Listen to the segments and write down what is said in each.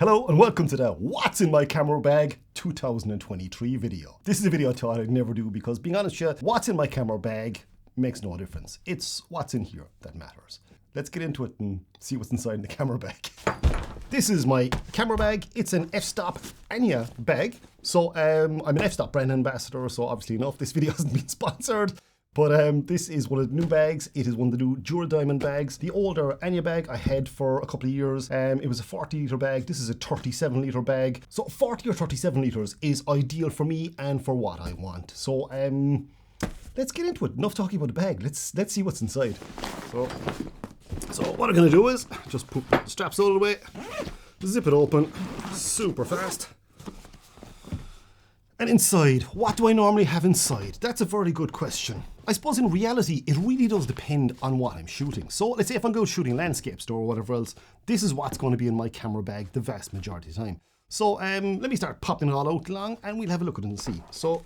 Hello and welcome to the What's in My Camera Bag 2023 video. This is a video I thought I'd never do because, being honest with you, what's in my camera bag makes no difference. It's what's in here that matters. Let's get into it and see what's inside in the camera bag. This is my camera bag. It's an F2.8 bag. So I'm an F2.8 brand ambassador, so obviously enough, this video hasn't been sponsored. But this is one of the new bags. It is one of the new Dual Diamond bags. The older Anya bag I had for a couple of years. It was a 40 litre bag. This is a 37 litre bag. So 40 or 37 litres is ideal for me and for what I want. So let's get into it. Enough talking about the bag. Let's see what's inside. So what I'm gonna do is just put the straps out of the way, zip it open super fast. And inside, what do I normally have inside? That's a very good question. I suppose in reality, it really does depend on what I'm shooting. So let's say if I'm going shooting landscapes or whatever else, this is what's going to be in my camera bag the vast majority of the time. So let me start popping it all out along and we'll have a look at it and see. So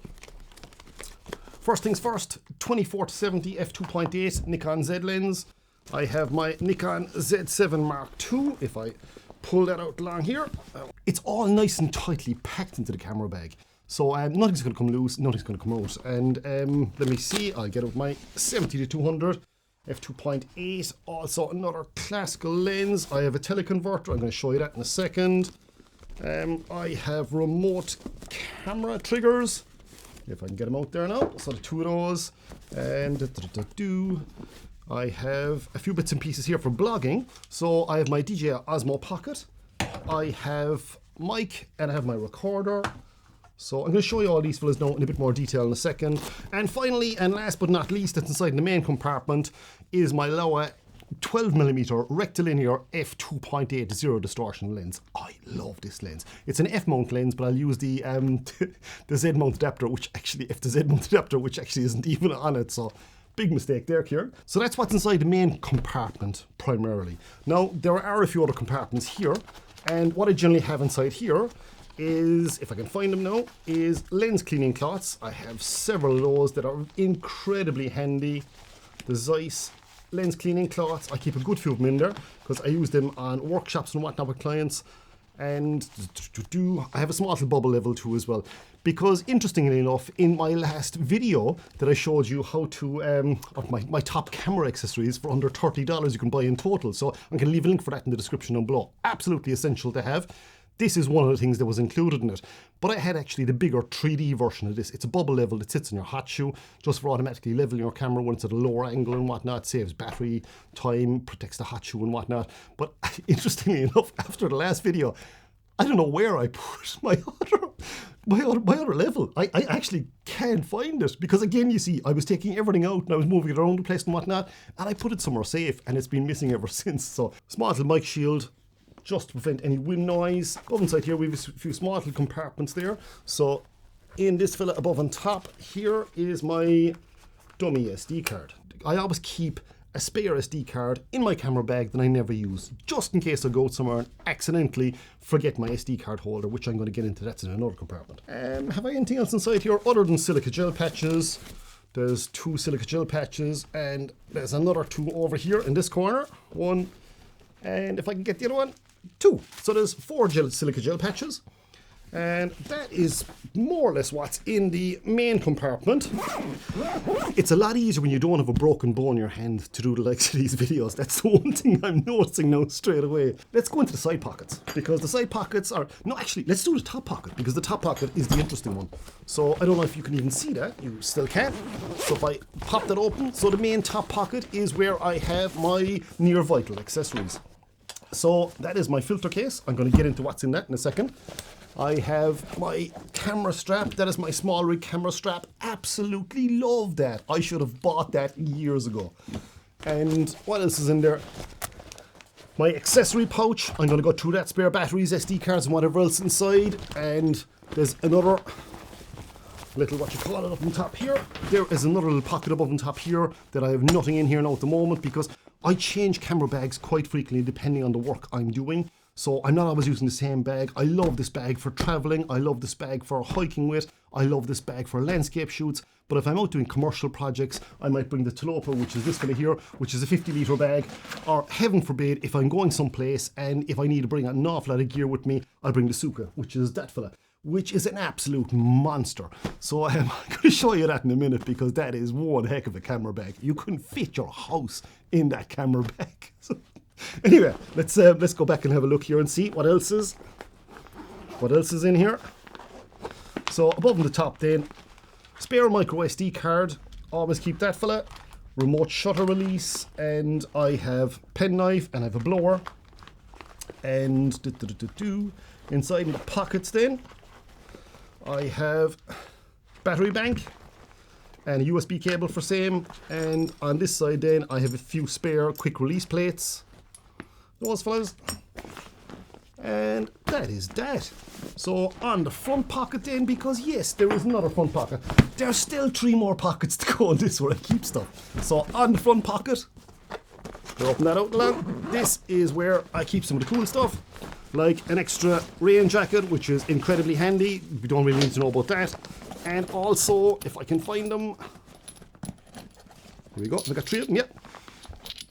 first things first, 24-70 f2.8 Nikon Z lens. I have my Nikon Z7 Mark II. If I pull that out along here, it's all nice and tightly packed into the camera bag. So nothing's going to come loose, nothing's going to come out. And let me see, I'll get out my 70-200 f2.8, also another classical lens. I have a Tele Convertor, I'm going to show you that in a second. I have remote camera triggers, if I can get them out there now. So the two of those. And I have a few bits and pieces here for blogging. So I have my DJI Osmo Pocket, I have mic, and I have my recorder. So I'm going to show you all these fellas now in a bit more detail in a second. And finally, and last but not least, that's inside the main compartment, is my Laowa 12mm rectilinear f2.8 zero distortion lens. I love this lens. It's an F-mount lens, but I'll use the Z-mount adapter, which actually isn't even on it. So big mistake there, Kieran. So that's what's inside the main compartment primarily. Now, there are a few other compartments here, and what I generally have inside here is, if I can find them now, is lens cleaning cloths. I have several of those that are incredibly handy. The Zeiss lens cleaning cloths, I keep a good few of them in there because I use them on workshops and whatnot with clients. And I have a small little bubble level too as well, because interestingly enough, in my last video that I showed you how to my top camera accessories for under $30 you can buy in total. So I'm going to leave a link for that in the description down below. Absolutely essential to have. This is one of the things that was included in it. But I had actually the bigger 3D version of this. It's a bubble level that sits in your hot shoe, just for automatically leveling your camera when it's at a lower angle and whatnot. Saves battery, time, protects the hot shoe and whatnot. But interestingly enough, after the last video, I don't know where I put my other level. I actually can't find it. Because again, you see, I was taking everything out and I was moving it around the place and whatnot. And I put it somewhere safe and it's been missing ever since. So small little mic shield, just to prevent any wind noise. Above inside here we have a few small little compartments there. So in this fella above on top here is my dummy SD card. I always keep a spare SD card in my camera bag that I never use, just in case I go somewhere and accidentally forget my SD card holder, which I'm going to get into. That's in another compartment. Have I anything else inside here other than silica gel patches? There's 2 silica gel patches and there's another 2 over here in this corner. 1, and if I can get the other one, 2. So there's 4 silica gel patches, and that is more or less what's in the main compartment. It's a lot easier when you don't have a broken bone in your hand to do the likes of these videos. That's the one thing I'm noticing now straight away. Let's go into the side pockets, because the side pockets are, no, actually let's do the top pocket, because the top pocket is the interesting one. So I don't know if you can even see that. You still can. So if I pop that open, so the main top pocket is where I have my near vital accessories. So that is my filter case. I'm going to get into what's in that in a second. I have my camera strap. That is my small rig camera strap. Absolutely love that. I should have bought that years ago. And what else is in there? My accessory pouch. I'm going to go through that. Spare batteries, SD cards, and whatever else inside. And there's another little, what you call it, up on top here. There is another little pocket above on top here that I have nothing in here now at the moment, because I change camera bags quite frequently depending on the work I'm doing. So I'm not always using the same bag. I love this bag for traveling. I love this bag for hiking with. I love this bag for landscape shoots. But if I'm out doing commercial projects, I might bring the Tele, which is this fella here, which is a 50-litre bag. Or heaven forbid, if I'm going someplace and if I need to bring an awful lot of gear with me, I'll bring the Suka, which is that fella, which is an absolute monster. So I'm going to show you that in a minute, because that is one heck of a camera bag. You couldn't fit your house in that camera bag. So, anyway, let's go back and have a look here and see what else is in here. So above on the top then, spare micro SD card, always keep that fella, remote shutter release, and I have penknife and I have a blower. And inside in the pockets then, I have battery bank and a USB cable for same. And on this side then, I have a few spare quick release plates. Those fellas. And that is that. So on the front pocket then, because yes, there is another front pocket. There's still 3 more pockets to go in this where I keep stuff. So on the front pocket, open that out along. This is where I keep some of the cool stuff, like an extra rain jacket, which is incredibly handy. We don't really need to know about that. And also, if I can find them, here we go. I've got 3 of them, yep.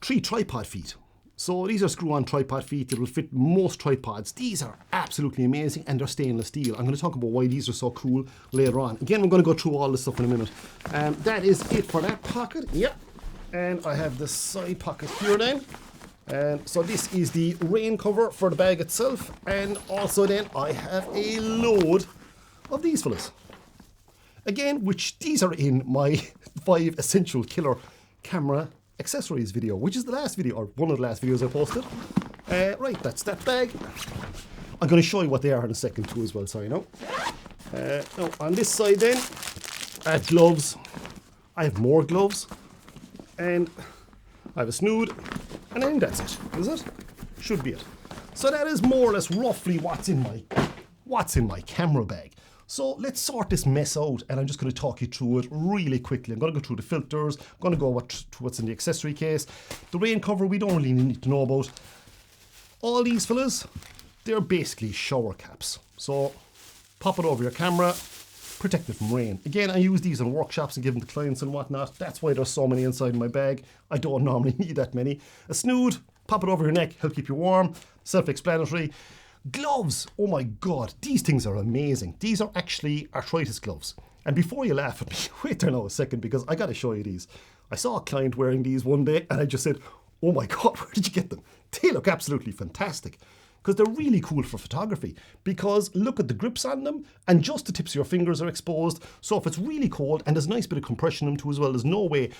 3 tripod feet. So these are screw-on tripod feet that will fit most tripods. These are absolutely amazing, and they're stainless steel. I'm going to talk about why these are so cool later on. Again, we're going to go through all this stuff in a minute. That is it for that pocket. Yep. And I have the side pocket here then. And so this is the rain cover for the bag itself. And also then I have a load of these fellas. Again, which these are in my 5 essential killer camera accessories video, which is the last video, or one of the last videos I posted. Right, that's that bag. I'm going to show you what they are in a second too as well, sorry, no. Now on this side then, I have gloves. I have more gloves. And I have a snood. And then that's it, is it? Should be it. So that is more or less roughly what's in my camera bag. So let's sort this mess out, and I'm just going to talk you through it really quickly. I'm going to go through the filters, I'm going to go through what's in the accessory case. The rain cover we don't really need to know about. All these fellas, they're basically shower caps. So pop it over your camera, protect it from rain. Again, I use these in workshops and give them to clients and whatnot. That's why there's so many inside my bag. I don't normally need that many. A snood, pop it over your neck, help keep you warm. Self-explanatory. Gloves, oh my god, these things are amazing. These are actually arthritis gloves. And before you laugh at me, wait there now a second, because I gotta show you these. I saw a client wearing these one day and I just said, oh my god, where did you get them? They look absolutely fantastic. Because they're really cool for photography. Because look at the grips on them, and just the tips of your fingers are exposed. So if it's really cold, and there's a nice bit of compression in them too as well, there's no way,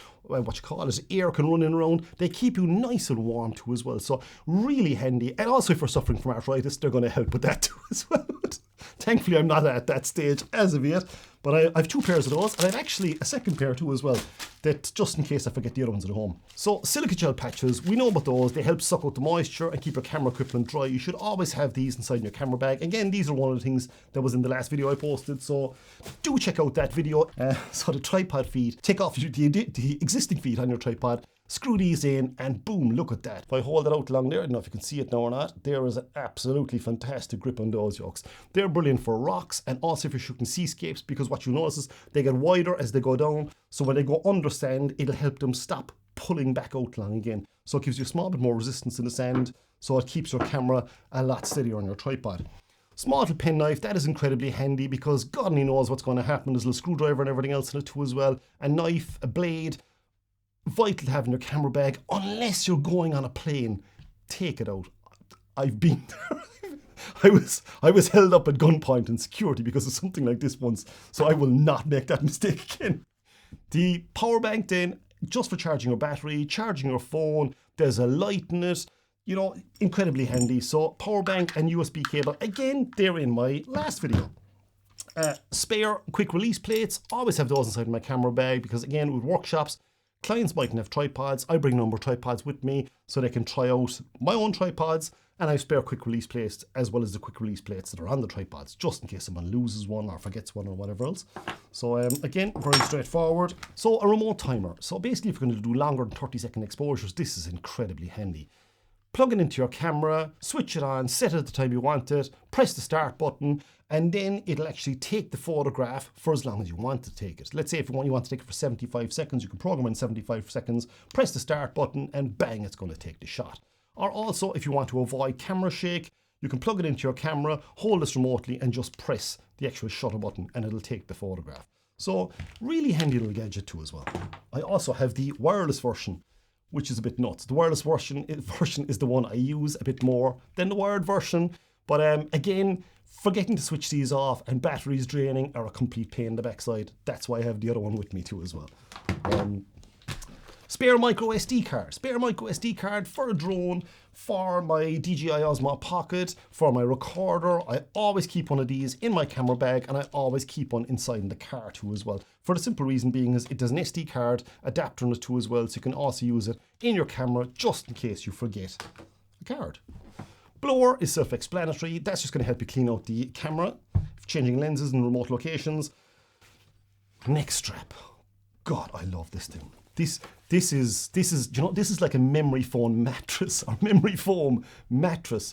air can run in around. They keep you nice and warm too as well. So really handy. And also if you're suffering from arthritis, they're going to help with that too as well. Thankfully, I'm not at that stage as of yet. But I've 2 pairs of those, and I've actually a second pair too as well, that just in case I forget the other ones at home. So silica gel patches, we know about those. They help suck out the moisture and keep your camera equipment dry. You should always have these inside your camera bag. Again, these are one of the things that was in the last video I posted, so do check out that video. So the tripod feet, take off the existing feet on your tripod, screw these in, and boom, look at that. If I hold it out along there, I don't know if you can see it now or not, there is an absolutely fantastic grip on those yokes. They're brilliant for rocks, and also if you're shooting seascapes, because what you notice is they get wider as they go down, so when they go under sand, it'll help them stop pulling back out long again. So it gives you a small bit more resistance in the sand, so it keeps your camera a lot steadier on your tripod. Small little penknife, that is incredibly handy because God only knows what's going to happen. There's a little screwdriver and everything else in it too as well. A knife, a blade, vital to have in your camera bag, unless you're going on a plane. Take it out. I've been there. I was held up at gunpoint in security because of something like this once, so I will not make that mistake again. The power bank then, just for charging your battery, charging your phone, there's a light in it, you know, incredibly handy. So power bank and USB cable, again, they're in my last video. Spare quick release plates, always have those inside my camera bag because again, with workshops, clients mightn't have tripods. I bring a number of tripods with me so they can try out my own tripods, and I spare quick release plates as well as the quick release plates that are on the tripods, just in case someone loses one or forgets one or whatever else. So again, very straightforward. So a remote timer. So basically if you're going to do longer than 30-second exposures, this is incredibly handy. plug it into your camera, switch it on, set it at the time you want it, press the start button, and then it'll actually take the photograph for as long as you want to take it. Let's say if you want to take it for 75 seconds, you can program in 75 seconds, press the start button, and bang, it's going to take the shot. Or also, if you want to avoid camera shake, you can plug it into your camera, hold this remotely, and just press the actual shutter button, and it'll take the photograph. So, really handy little gadget too as well. I also have the wireless version, which is a bit nuts. The wireless version is the one I use a bit more than the wired version. But again, forgetting to switch these off and batteries draining are a complete pain in the backside. That's why I have the other one with me too as well. Spare micro SD card. Spare micro SD card for a drone, for my DJI Osmo Pocket, for my recorder. I always keep one of these in my camera bag, and I always keep one inside in the car too as well. For the simple reason being is it does an SD card adapter on it too as well, so you can also use it in your camera just in case you forget a card. Blower is self-explanatory. That's just going to help you clean out the camera, changing lenses in remote locations. Neck strap. God, I love this thing. This is you know, this is like a memory foam mattress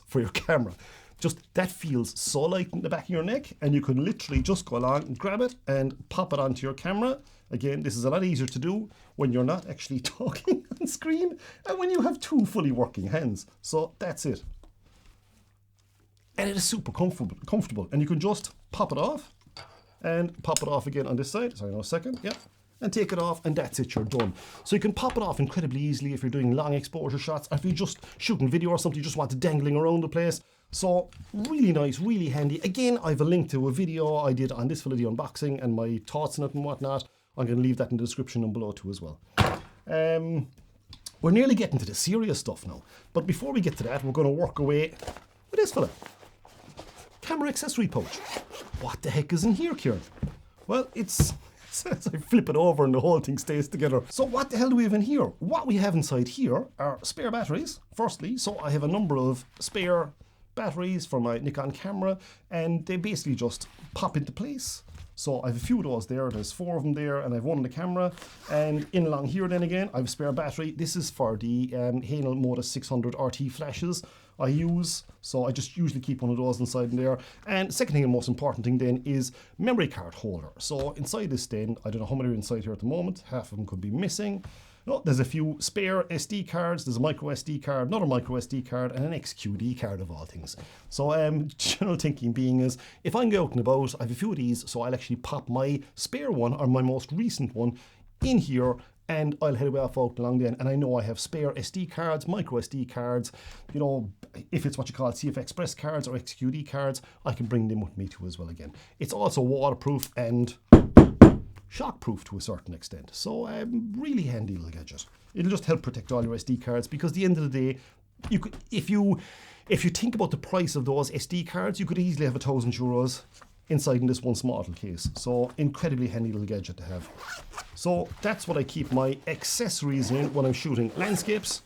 for your camera. Just that feels so light in the back of your neck, and you can literally just go along and grab it and pop it onto your camera. Again, this is a lot easier to do when you're not actually talking on screen and when you have two fully working hands. So that's it. And it is super comfortable, and you can just pop it off and pop it off again on this side. Sorry, no, a second. Yeah. And take it off, and that's it, you're done. So you can pop it off incredibly easily if you're doing long exposure shots, or if you're just shooting video or something, you just want it dangling around the place. So really nice, really handy. Again, I have a link to a video I did on this Funnily unboxing and my thoughts on it and whatnot. I'm going to leave that in the description down below too as well. We're nearly getting to the serious stuff now. But before we get to that, we're going to work away with this fella. Camera accessory pouch. What the heck is in here, Kieran? Well, it's... as I flip it over and the whole thing stays together. So what the hell do we have in here? What we have inside here are spare batteries, firstly. So I have a number of spare batteries for my Nikon camera, and they basically just pop into place. So I have a few of those there. There's 4 of them there, and I have one on the camera. And in along here then again, I have a spare battery. This is for the Hanel Modus 600 RT flashes I use. So I just usually keep one of those inside in there. And second thing and most important thing then is memory card holder. So inside this then, I don't know how many are inside here at the moment. Half of them could be missing. No, there's a few spare SD cards. There's a micro SD card, another micro SD card, and an XQD card of all things. So general thinking being is, if I'm out and about, I have a few of these, so I'll actually pop my spare one or my most recent one in here, and I'll head away off out along then, and I know I have spare SD cards, micro SD cards, you know, if it's what you call CF Express cards or XQD cards, I can bring them with me too as well again. It's also waterproof and shockproof to a certain extent. So really handy little gadget. It'll just help protect all your SD cards, because at the end of the day, you could, if you think about the price of those SD cards, you could easily have €1,000 inside in this one small little case. So incredibly handy little gadget to have. So that's what I keep my accessories in when I'm shooting landscapes.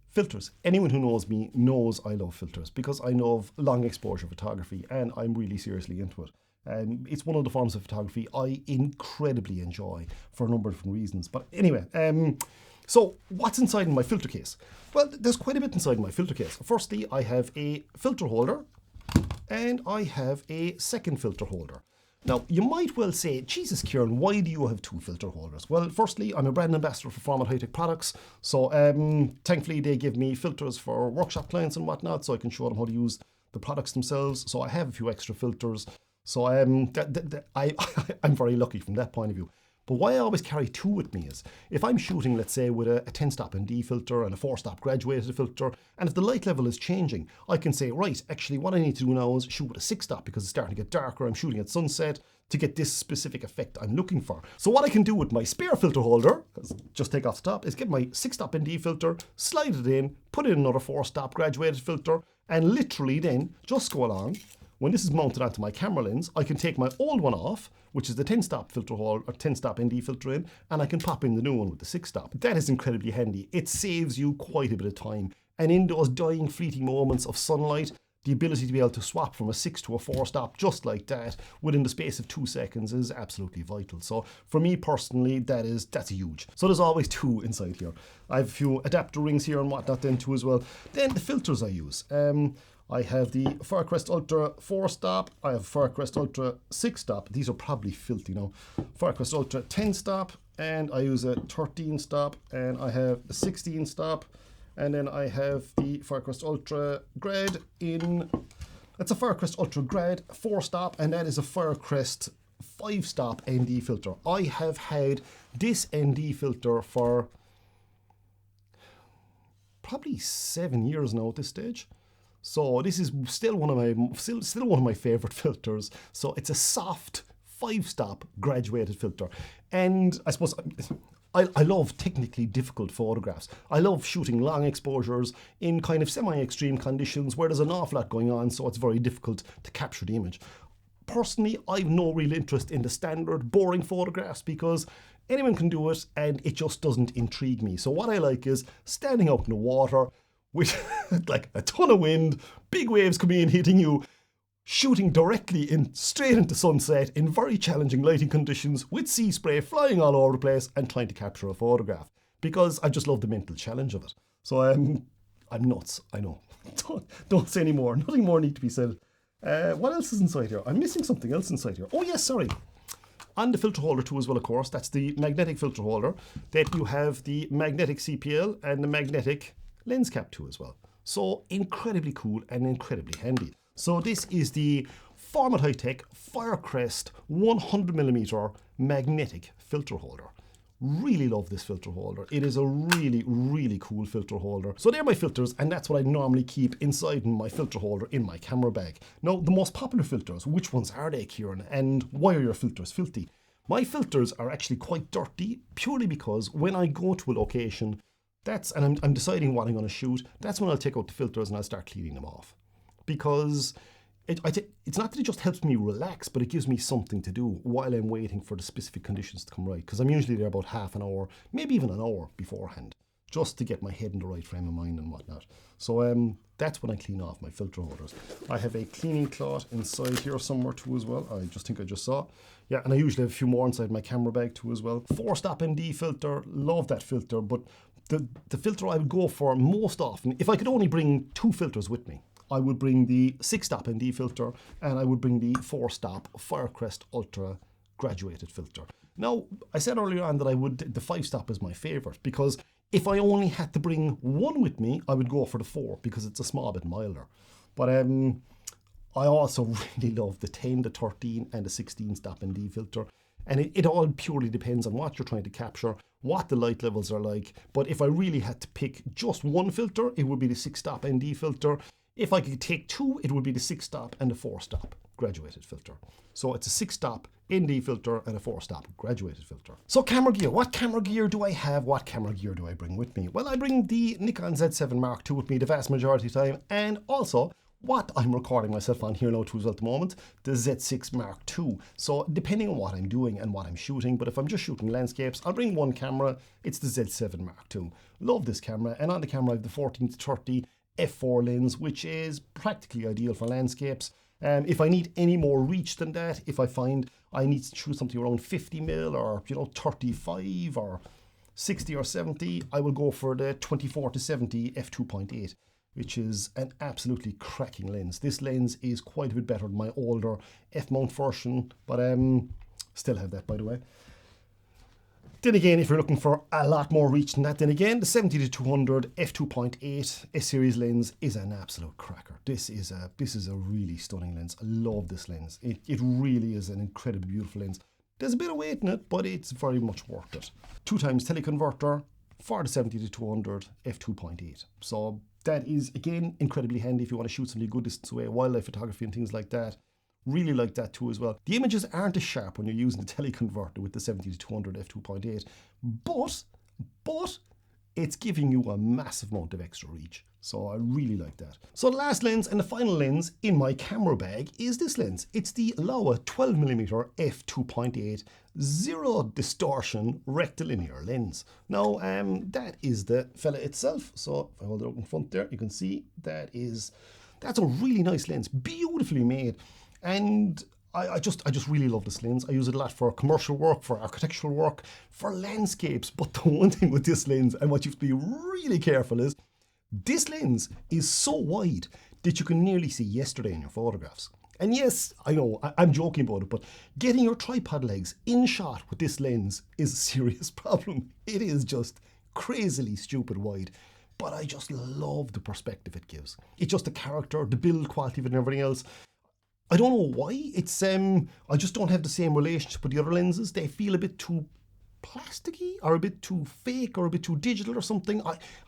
Filters. Anyone who knows me knows I love filters, because I love long exposure photography and I'm really seriously into it. It's one of the forms of photography I incredibly enjoy for a number of different reasons. But anyway, so what's inside in my filter case? Well, there's quite a bit inside my filter case. Firstly, I have a filter holder and I have a second filter holder. Now, you might well say, Jesus, Kieran, why do you have 2 filter holders? Well, firstly, I'm a brand ambassador for Format High Tech Products. So thankfully, they give me filters for workshop clients and whatnot, so I can show them how to use the products themselves. So I have a few extra filters. So I'm very lucky from that point of view. But why I always carry 2 with me is, if I'm shooting, let's say, with a 10-stop ND filter and a 4-stop graduated filter, and if the light level is changing, I can say, right, actually what I need to do now is shoot with a 6-stop because it's starting to get darker, I'm shooting at sunset to get this specific effect I'm looking for. So what I can do with my spare filter holder, just take off the top, is get my 6-stop ND filter, slide it in, put in another 4-stop graduated filter, and literally then just go along. When this is mounted onto my camera lens, I can take my old one off, which is the 10-stop filter hole or 10-stop ND filter in, and I can pop in the new one with the 6-stop. That is incredibly handy. It saves you quite a bit of time. And in those dying, fleeting moments of sunlight, the ability to be able to swap from a 6 to a 4 stop just like that within the space of 2 seconds is absolutely vital. So for me personally, that's huge. So there's always two inside here. I have a few adapter rings here and whatnot then too as well. Then the filters I use. I have the Firecrest Ultra 4 stop, I have Firecrest Ultra 6 stop, these are probably filthy now, Firecrest Ultra 10 stop, and I use a 13 stop, and I have a 16 stop, and then I have the Firecrest Ultra Grad that's a Firecrest Ultra Grad 4 stop, and that is a Firecrest 5 stop ND filter. I have had this ND filter for probably 7 years now at this stage. So this is still one of my favorite filters. So it's a soft 5-stop graduated filter. And I suppose I love technically difficult photographs. I love shooting long exposures in kind of semi-extreme conditions where there's an awful lot going on, so it's very difficult to capture the image. Personally, I've no real interest in the standard boring photographs because anyone can do it and it just doesn't intrigue me. So what I like is standing out in the water, with like a ton of wind, big waves coming in hitting you, shooting directly straight into sunset in very challenging lighting conditions with sea spray flying all over the place and trying to capture a photograph. Because I just love the mental challenge of it. So I'm nuts, I know. Don't say any more, nothing more need to be said. What else is inside here? I'm missing something else inside here. Oh yes, sorry. On the filter holder too as well, of course, that's the magnetic filter holder. Then you have the magnetic CPL and the magnetic lens cap too as well. So incredibly cool and incredibly handy. So this is the Format High Tech Firecrest 100mm magnetic filter holder. Really love this filter holder. It is a really, really cool filter holder. So they're my filters, and that's what I normally keep inside my filter holder in my camera bag. Now, the most popular filters, which ones are they, Kieran? And why are your filters filthy? My filters are actually quite dirty, purely because when I go to a location, and I'm deciding what I'm going to shoot, that's when I'll take out the filters and I'll start cleaning them off. Because it's not that it just helps me relax, but it gives me something to do while I'm waiting for the specific conditions to come right. Because I'm usually there about half an hour, maybe even an hour beforehand, just to get my head in the right frame of mind and whatnot. So that's when I clean off my filter holders. I have a cleaning cloth inside here somewhere too as well. I just saw. Yeah, and I usually have a few more inside my camera bag too as well. 4-stop ND filter, love that filter, but the filter I would go for most often, if I could only bring 2 filters with me, I would bring the 6-stop ND filter and I would bring the 4-stop Firecrest Ultra graduated filter. Now, I said earlier on that the 5-stop is my favorite because if I only had to bring one with me, I would go for the 4 because it's a small bit milder. But I also really love the 10, the 13 and the 16-stop ND filter. And it all purely depends on what you're trying to capture, what the light levels are like. But if I really had to pick just one filter, it would be the 6-stop ND filter. If I could take 2, it would be the 6-stop and the 4-stop graduated filter. So it's a 6-stop ND filter and a 4-stop graduated filter. So camera gear. What camera gear do I have? What camera gear do I bring with me? Well, I bring the Nikon Z7 Mark II with me the vast majority of the time, and also what I'm recording myself on here now too at the moment, the Z6 Mark II. So depending on what I'm doing and what I'm shooting, but if I'm just shooting landscapes, I'll bring one camera. It's the Z7 Mark II. Love this camera, and on the camera I have the 14-30 F4 lens, which is practically ideal for landscapes. If I need any more reach than that, if I find I need to shoot something around 50mm or 35 or 60 or 70, I will go for the 24-70 F2.8. Which is an absolutely cracking lens. This lens is quite a bit better than my older F-mount version, but still have that, by the way. Then again, if you're looking for a lot more reach than that, then again, the 70-200 F2.8 S-series lens is an absolute cracker. This is a really stunning lens. I love this lens. It really is an incredibly beautiful lens. There's a bit of weight in it, but it's very much worth it. 2x Tele Convertor for the 70-200 F2.8. So that is, again, incredibly handy if you want to shoot something a good distance away, wildlife photography and things like that. Really like that too as well. The images aren't as sharp when you're using the Tele Converter with the 70-200 F2.8, but it's giving you a massive amount of extra reach. So I really like that. So the last lens and the final lens in my camera bag is this lens. It's the Laowa 12mm f2.8 zero distortion rectilinear lens. Now that is the fella itself. So if I hold it up in front there, you can see that's That's a really nice lens, beautifully made. And I just really love this lens. I use it a lot for commercial work, for architectural work, for landscapes. But the one thing with this lens, and what you have to be really careful is, this lens is so wide that you can nearly see yesterday in your photographs. And yes, I know, I'm joking about it, but getting your tripod legs in shot with this lens is a serious problem. It is just crazily stupid wide, but I just love the perspective it gives. It's just the character, the build quality of it and everything else. I don't know why. It's I just don't have the same relationship with the other lenses. They feel a bit too plasticky or a bit too fake or a bit too digital or something.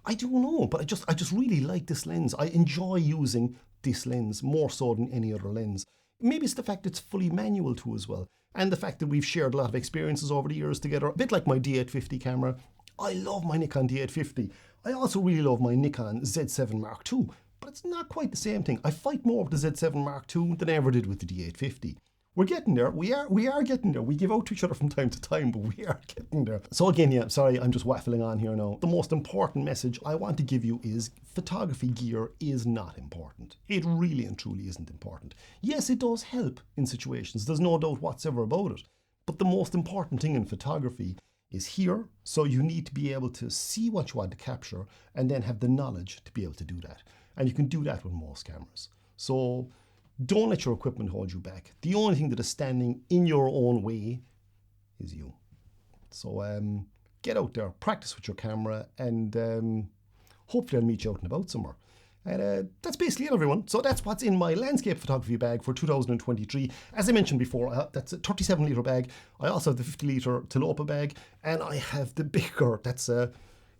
I don't know, but I just really like this lens. I enjoy using this lens more so than any other lens. Maybe it's the fact it's fully manual too as well, and the fact that we've shared a lot of experiences over the years together, a bit like my D850 camera. I love my Nikon D850. I also really love my Nikon Z7 Mark II, but it's not quite the same thing. I fight more with the Z7 Mark II than I ever did with the D850. We're getting there. We are getting there. We give out to each other from time to time, but we are getting there. So again, yeah, sorry, I'm just waffling on here now. The most important message I want to give you is photography gear is not important. It really and truly isn't important. Yes, it does help in situations. There's no doubt whatsoever about it. But the most important thing in photography is here. So you need to be able to see what you want to capture and then have the knowledge to be able to do that. And you can do that with most cameras. So don't let your equipment hold you back. The only thing that is standing in your own way is you. So get out there, practice with your camera, and hopefully I'll meet you out and about somewhere. And that's basically it, everyone. So that's what's in my landscape photography bag for 2023. As I mentioned before, that's a 37-litre bag. I also have the 50-litre Tele bag, and I have the bigger, that's a,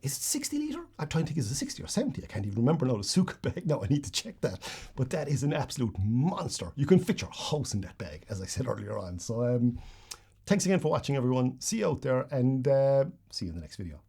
is it 60 litre? I'm trying to think, is it 60 or 70? I can't even remember now, the Seascape bag. Now I need to check that. But that is an absolute monster. You can fit your house in that bag, as I said earlier on. So thanks again for watching, everyone. See you out there, and see you in the next video.